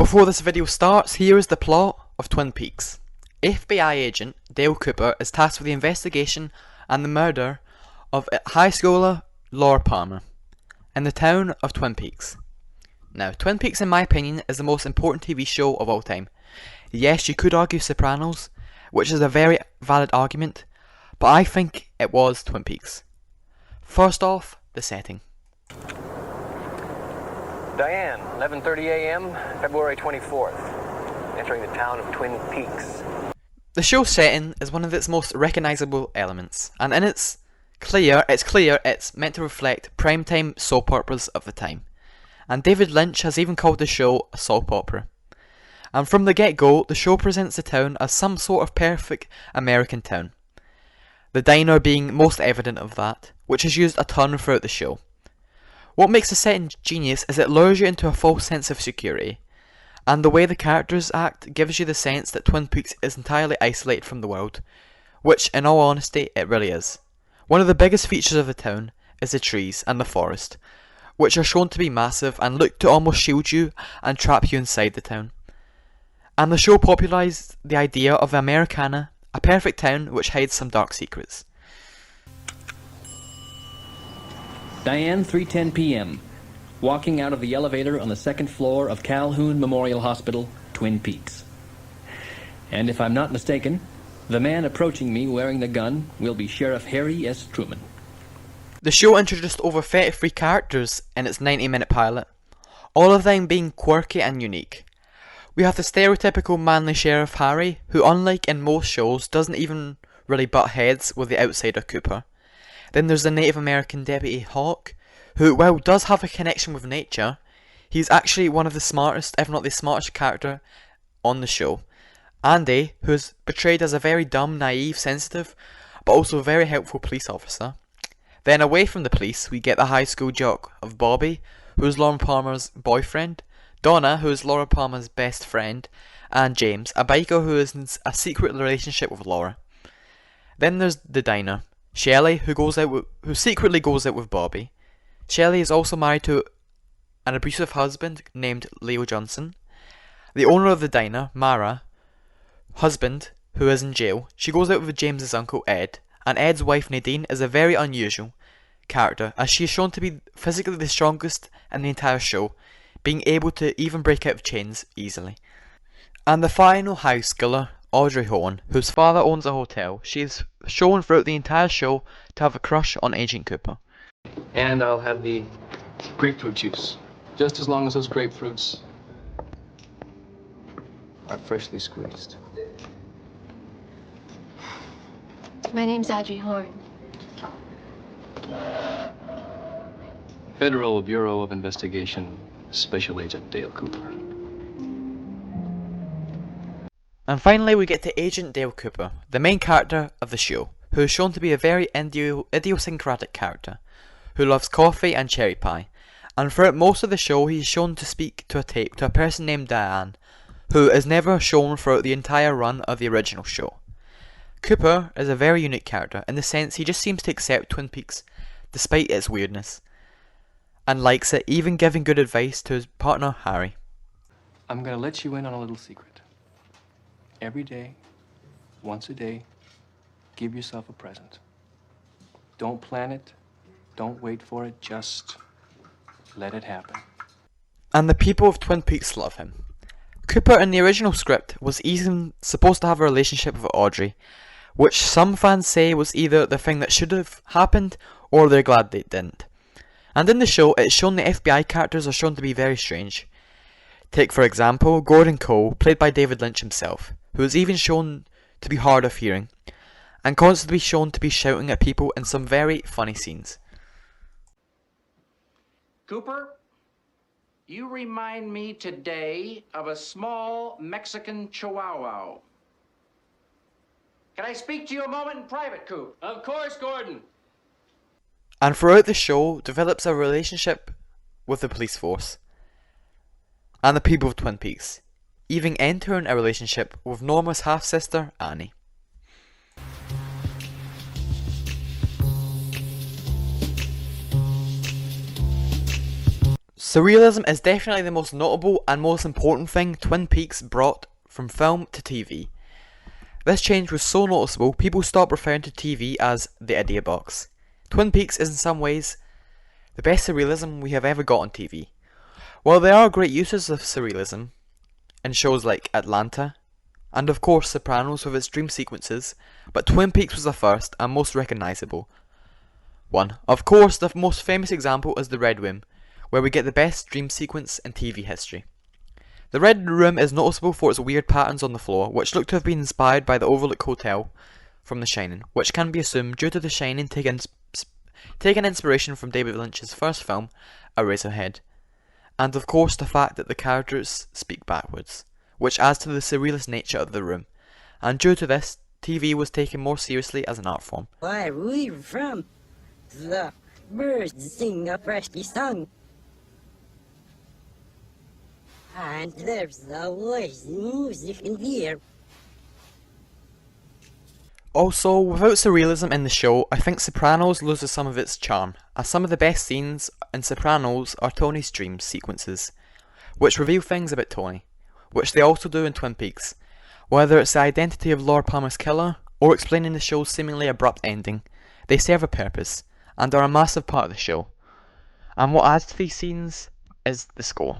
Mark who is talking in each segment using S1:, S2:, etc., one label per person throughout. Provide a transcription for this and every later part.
S1: Before this video starts, here is the plot of Twin Peaks. FBI agent Dale Cooper is tasked with the investigation and the murder of high schooler Laura Palmer in the town of Twin Peaks. Now, Twin Peaks in my opinion is the most important TV show of all time. Yes, you could argue Sopranos, which is a very valid argument, but I think it was Twin Peaks. First off, the setting.
S2: Diane, 11:30 a.m., February 24th, entering the town of Twin Peaks.
S1: The show's setting is one of its most recognisable elements, and it's clear it's meant to reflect primetime soap operas of the time. And David Lynch has even called the show a soap opera. And from the get-go, the show presents the town as some sort of perfect American town. The diner being most evident of that, which is used a ton throughout the show. What makes the setting genius is it lures you into a false sense of security, and the way the characters act gives you the sense that Twin Peaks is entirely isolated from the world, which in all honesty it really is. One of the biggest features of the town is the trees and the forest, which are shown to be massive and look to almost shield you and trap you inside the town. And the show popularised the idea of Americana, a perfect town which hides some dark secrets.
S3: Diane, 3:10 p.m. Walking out of the elevator on the second floor of Calhoun Memorial Hospital, Twin Peaks. And if I'm not mistaken, the man approaching me wearing the gun will be Sheriff Harry S. Truman.
S1: The show introduced over 33 characters in its 90-minute pilot, all of them being quirky and unique. We have the stereotypical manly Sheriff Harry, who unlike in most shows doesn't even really butt heads with the outsider Cooper. Then there's the Native American deputy Hawk, who, while does have a connection with nature, he's actually one of the smartest, if not the smartest character on the show. Andy, who is portrayed as a very dumb, naive, sensitive, but also very helpful police officer. Then away from the police, we get the high school jock of Bobby, who is Laura Palmer's boyfriend, Donna, who is Laura Palmer's best friend, and James, a biker who is in a secret relationship with Laura. Then there's the diner. Shelley, who secretly goes out with Bobby. Shelley is also married to an abusive husband named Leo Johnson. The owner of the diner, Mara, husband, who is in jail, she goes out with James's uncle Ed, and Ed's wife Nadine is a very unusual character, as she is shown to be physically the strongest in the entire show, being able to even break out of chains easily. And the final high schooler, Audrey Horn, whose father owns a hotel, she is shown throughout the entire show to have a crush on Agent Cooper.
S4: And I'll have the grapefruit juice, just as long as those grapefruits are freshly squeezed.
S5: My name's Audrey Horn.
S4: Federal Bureau of Investigation, Special Agent Dale Cooper.
S1: And finally we get to Agent Dale Cooper, the main character of the show, who is shown to be a very idiosyncratic character, who loves coffee and cherry pie, and throughout most of the show he is shown to speak to a tape to a person named Diane, who is never shown throughout the entire run of the original show. Cooper is a very unique character in the sense he just seems to accept Twin Peaks despite its weirdness, and likes it, even giving good advice to his partner Harry.
S4: I'm gonna let you in on a little secret. Every day, once a day, give yourself a present. Don't plan it, don't wait for it, just let it happen.
S1: And the people of Twin Peaks love him. Cooper in the original script was even supposed to have a relationship with Audrey, which some fans say was either the thing that should have happened or they're glad they didn't. And in the show, it's shown the FBI characters are shown to be very strange. Take for example, Gordon Cole, played by David Lynch himself, who is even shown to be hard of hearing, and constantly shown to be shouting at people in some very funny scenes.
S6: Cooper, you remind me today of a small Mexican chihuahua. Can I speak to you a moment in private, Coop?
S4: Of course, Gordon.
S1: And throughout the show, develops a relationship with the police force and the people of Twin Peaks, even entering a relationship with Norma's half-sister, Annie. Surrealism is definitely the most notable and most important thing Twin Peaks brought from film to TV. This change was so noticeable, people stopped referring to TV as the idiot box. Twin Peaks is in some ways the best surrealism we have ever got on TV. While there are great uses of surrealism in shows like Atlanta, and of course Sopranos with its dream sequences, but Twin Peaks was the first and most recognisable one. Of course, the most famous example is the Red Room, where we get the best dream sequence in TV history. The Red Room is noticeable for its weird patterns on the floor, which look to have been inspired by the Overlook Hotel from The Shining, which can be assumed due to The Shining taking inspiration from David Lynch's first film, Eraserhead, and of course the fact that the characters speak backwards, which adds to the surrealist nature of the room, and due to this, TV was taken more seriously as an art form.
S7: Where we from? The birds sing a freshly song. And there's always music in the air.
S1: Also, without surrealism in the show, I think Sopranos loses some of its charm, as some of the best scenes in Sopranos are Tony's dream sequences, which reveal things about Tony, which they also do in Twin Peaks, whether it's the identity of Laura Palmer's killer, or explaining the show's seemingly abrupt ending. They serve a purpose, and are a massive part of the show. And what adds to these scenes is the score.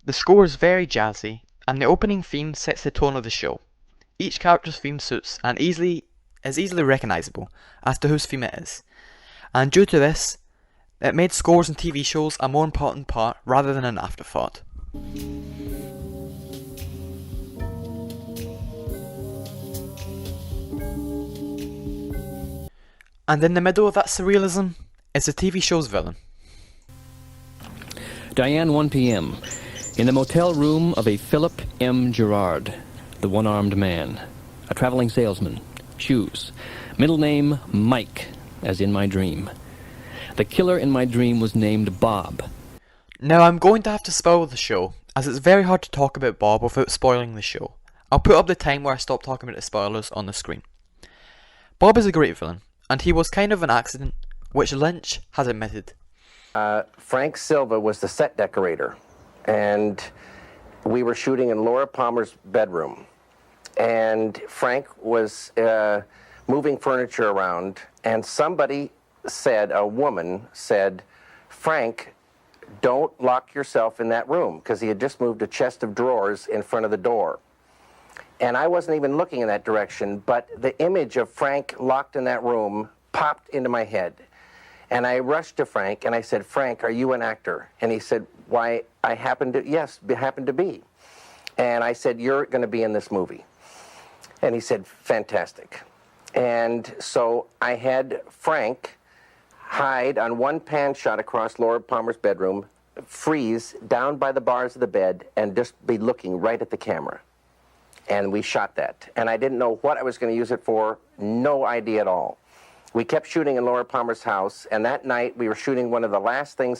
S1: The score is very jazzy, and the opening theme sets the tone of the show. Each character's theme suits and is easily recognisable as to whose theme it is, and due to this, it made scores in TV shows a more important part rather than an afterthought. And in the middle of that surrealism is the TV show's villain.
S3: Diane, 1 p.m. In the motel room of a Philip M. Gerard, the one-armed man, a traveling salesman, shoes, middle name Mike, as in my dream. The killer in my dream was named Bob.
S1: Now I'm going to have to spoil the show, as it's very hard to talk about Bob without spoiling the show. I'll put up the time where I stop talking about the spoilers on the screen. Bob is a great villain, and he was kind of an accident, which Lynch has admitted.
S2: Frank Silva was the set decorator, and we were shooting in Laura Palmer's bedroom. And Frank was moving furniture around, and a woman said, "Frank, don't lock yourself in that room," because he had just moved a chest of drawers in front of the door. And I wasn't even looking in that direction, but the image of Frank locked in that room popped into my head. And I rushed to Frank and I said, "Frank, are you an actor?" And he said, "Why, yes, happen to be." And I said, "You're going to be in this movie." And he said, "Fantastic." And so I had Frank hide on one pan shot across Laura Palmer's bedroom, freeze down by the bars of the bed, and just be looking right at the camera. And we shot that. And I didn't know what I was going to use it for, no idea at all. We kept shooting in Laura Palmer's house, and that night we were shooting one of the last thing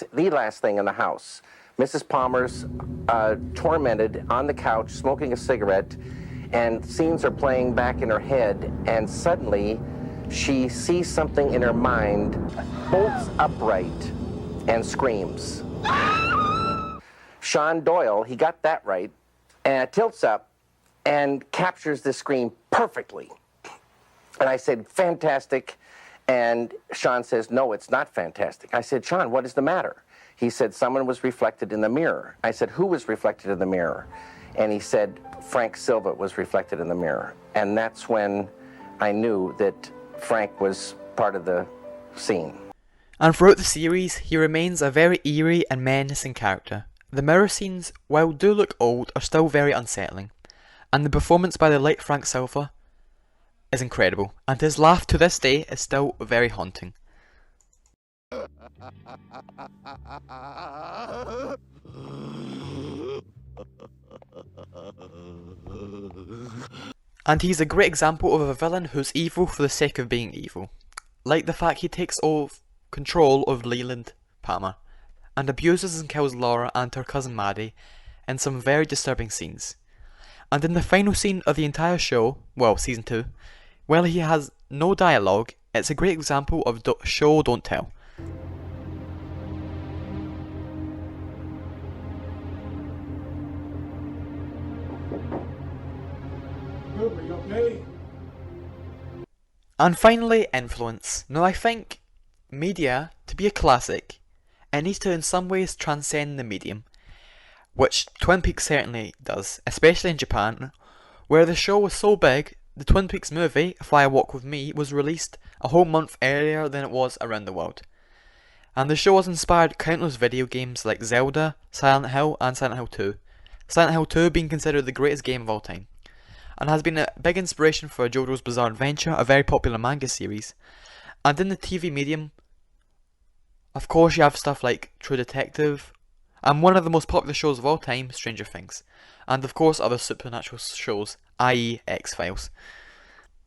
S2: in the house. Mrs. Palmer's tormented on the couch, smoking a cigarette, and scenes are playing back in her head, and suddenly she sees something in her mind, bolts upright, and screams. Sean Doyle, he got that right, and tilts up and captures the scream perfectly. And I said, "Fantastic." And Sean says, "No, it's not fantastic." I said, "Sean, what is the matter?" He said, "Someone was reflected in the mirror." I said, "Who was reflected in the mirror?" And he said, "Frank Silva was reflected in the mirror." And that's when I knew that Frank was part of the scene.
S1: And throughout the series, he remains a very eerie and menacing character. The mirror scenes, while do look old, are still very unsettling. And the performance by the late Frank Silva is incredible, and his laugh to this day is still very haunting. And he's a great example of a villain who's evil for the sake of being evil. Like the fact he takes control of Leland Palmer, and abuses and kills Laura and her cousin Maddie in some very disturbing scenes. And in the final scene of the entire show, well, season 2, while he has no dialogue, it's a great example of show don't tell. And finally, influence. Now I think media, to be a classic, it needs to in some ways transcend the medium, which Twin Peaks certainly does, especially in Japan, where the show was so big, the Twin Peaks movie, Fly a Walk with Me, was released a whole month earlier than it was around the world. And the show has inspired countless video games like Zelda, Silent Hill, and Silent Hill 2. Silent Hill 2 being considered the greatest game of all time, and has been a big inspiration for JoJo's Bizarre Adventure, a very popular manga series. And in the TV medium, of course you have stuff like True Detective, and one of the most popular shows of all time, Stranger Things, and of course other supernatural shows, i.e. X-Files.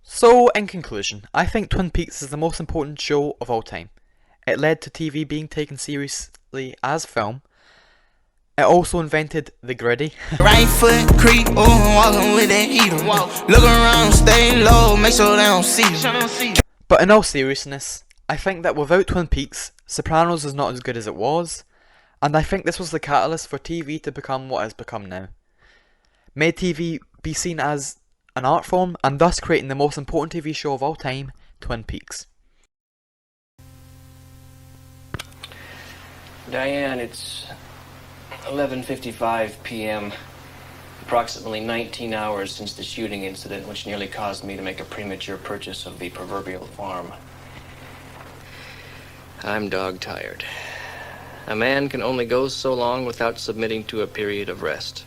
S1: So, in conclusion, I think Twin Peaks is the most important show of all time. It led to TV being taken seriously as film. It also invented the gritty.
S8: Right foot creep, walking with that heater. Look around, stay low, make sure they don't see you.
S1: But in all seriousness, I think that without Twin Peaks, Sopranos is not as good as it was, and I think this was the catalyst for TV to become what it has become now. Made TV be seen as an art form, and thus creating the most important TV show of all time, Twin Peaks.
S3: Diane, it's 11:55 p.m. Approximately 19 hours since the shooting incident, which nearly caused me to make a premature purchase of the proverbial farm. I'm dog-tired. A man can only go so long without submitting to a period of rest.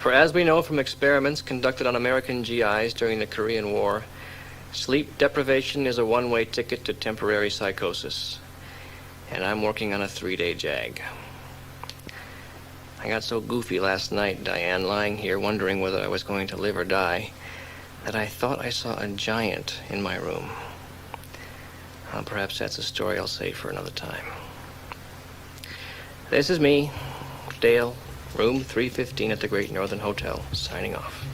S3: For as we know from experiments conducted on American GIs during the Korean War, sleep deprivation is a one-way ticket to temporary psychosis. And I'm working on a 3-day jag. I got so goofy last night, Diane, lying here wondering whether I was going to live or die, that I thought I saw a giant in my room. Well, perhaps that's a story I'll save for another time. This is me, Dale, room 315 at the Great Northern Hotel, signing off.